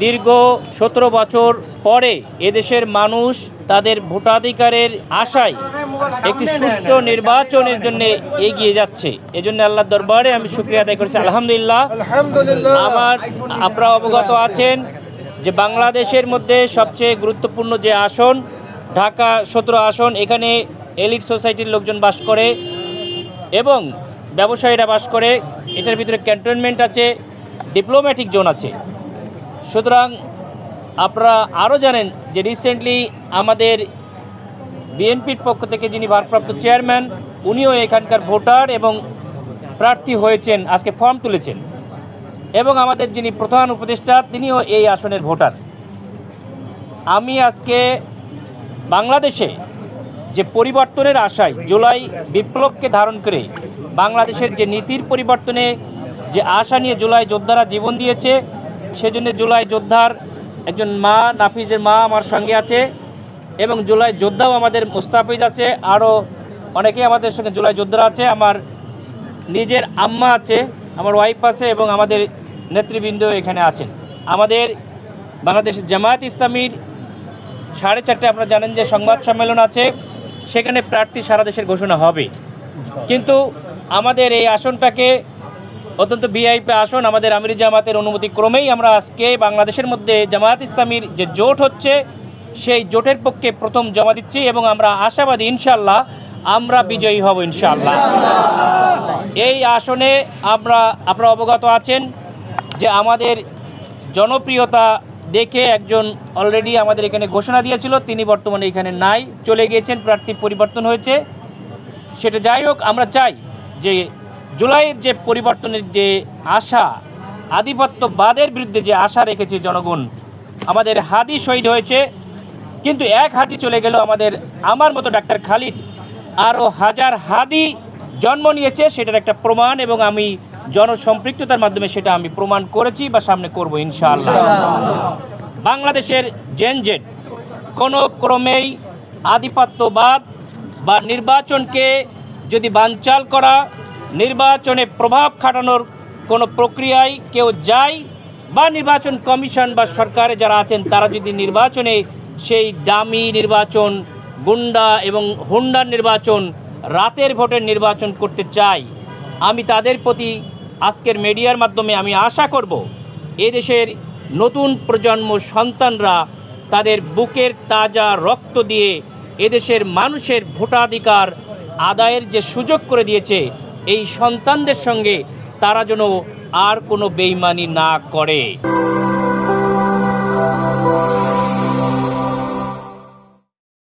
দীর্ঘ 17 বছর পরে এদেশের মানুষ তাদের ভোটাধিকারের আশায় একটি সুষ্ঠু নির্বাচনের জন্য এগিয়ে যাচ্ছে। এজন্য আল্লাহর দরবারে আমি শুকরিয়া আদায় করছি। আলহামদুলিল্লাহ। আপনারা অবগত আছেন যে বাংলাদেশের মধ্যে সবচেয়ে গুরুত্বপূর্ণ যে আসন, ঢাকা 17 আসন, এখানে এলিট সোসাইটির লোকজন বাস করে এবং ব্যবসায়ীরা বাস করে। এটার ভিতরে ক্যান্টনমেন্ট আছে, ডিপ্লোম্যাটিক জোন আছে। সুতরাং আপনারা আরও জানেন যে রিসেন্টলি আমাদের বিএনপির পক্ষ থেকে যিনি ভারপ্রাপ্ত চেয়ারম্যান, উনিও এখানকার ভোটার এবং প্রার্থী হয়েছেন, আজকে ফর্ম তুলেছেন। এবং আমাদের যিনি প্রধান উপদেষ্টা, তিনিও এই আসনের ভোটার। আমি আজকে বাংলাদেশে যে পরিবর্তনের আশায় জুলাই বিপ্লবকে ধারণ করে বাংলাদেশের যে নীতির পরিবর্তনে যে আশা নিয়ে জুলাই যোদ্ধারা জীবন দিয়েছে, সেজন্য জুলাই যোদ্ধার একজন মা, নাফিজের মা আমার সঙ্গে আছে এবং জুলাই যোদ্ধাও আমাদের মুস্তাফিজ আছে, আরও অনেকেই আমাদের সঙ্গে জুলাই যোদ্ধারা আছে। আমার নিজের আম্মা আছে, আমার ওয়াইফ আছে এবং আমাদের নেতৃবৃন্দ এখানে আছেন। আমাদের বাংলাদেশের জামায়াত ইসলামীর 4:30 আপনারা জানেন যে সংবাদ সম্মেলন আছে, সেখানে প্রার্থী সারা দেশের ঘোষণা হবে। কিন্তু আমাদের এই আসনটাকে অত্যন্ত ভিআইপি আসন, আমাদের আমিরি জামাতের অনুমতি ক্রমেই আমরা আজকে বাংলাদেশের মধ্যে জামায়াত ইসলামীর যে জোট হচ্ছে, সেই জোটের পক্ষে প্রথম জমা দিচ্ছি এবং আমরা আশাবাদী ইনশাআল্লাহ আমরা বিজয়ী হব ইনশাআল্লাহ। এই আসনে আপনারা অবগত আছেন যে আমাদের জনপ্রিয়তা দেখে একজন অলরেডি আমাদের এখানে ঘোষণা দিয়েছিল, তিনি বর্তমানে এখানে নাই, চলে গিয়েছেন, প্রার্থী পরিবর্তন হয়েছে। সেটা যাই হোক, আমরা চাই যে জুলাইয়ের যে পরিবর্তনের যে আশা, আধিপত্যবাদের বিরুদ্ধে যে আশা রেখেছে জনগণ, আমাদের হাদি শহীদ হয়েছে, কিন্তু এক হাদি চলে গেল আমার মতো ডাক্তার খালিদ, আরও হাজার হাদি জন্ম নিয়েছে, সেটার একটা প্রমাণ এবং আমি জনসম্পৃক্ততার মাধ্যমে সেটা আমি প্রমাণ করেছি বা সামনে করব ইনশাআল্লাহ। বাংলাদেশের জেনজেড কোনো ক্রমেই আধিপত্যবাদ বা নির্বাচনকে যদি বানচাল করা, নির্বাচনে প্রভাব খাটানোর কোনো প্রক্রিয়ায় কেউ যায় বা নির্বাচন কমিশন বা সরকারে যারা আছেন তারা যদি নির্বাচনে সেই ডামি নির্বাচন, গুন্ডা এবং হুন্ডার নির্বাচন, রাতের ভোটের নির্বাচন করতে চায়, আমি তাদের প্রতি আজকের মিডিয়ার মাধ্যমে আমি আশা করব এদেশের নতুন প্রজন্ম সন্তানরা তাদের বুকের তাজা রক্ত দিয়ে এদেশের মানুষের ভোটাধিকার আদায়ের যে সুযোগ করে দিয়েছে, এই সন্তানদের সঙ্গে তারা যেন আর কোনো বেইমানি না করে।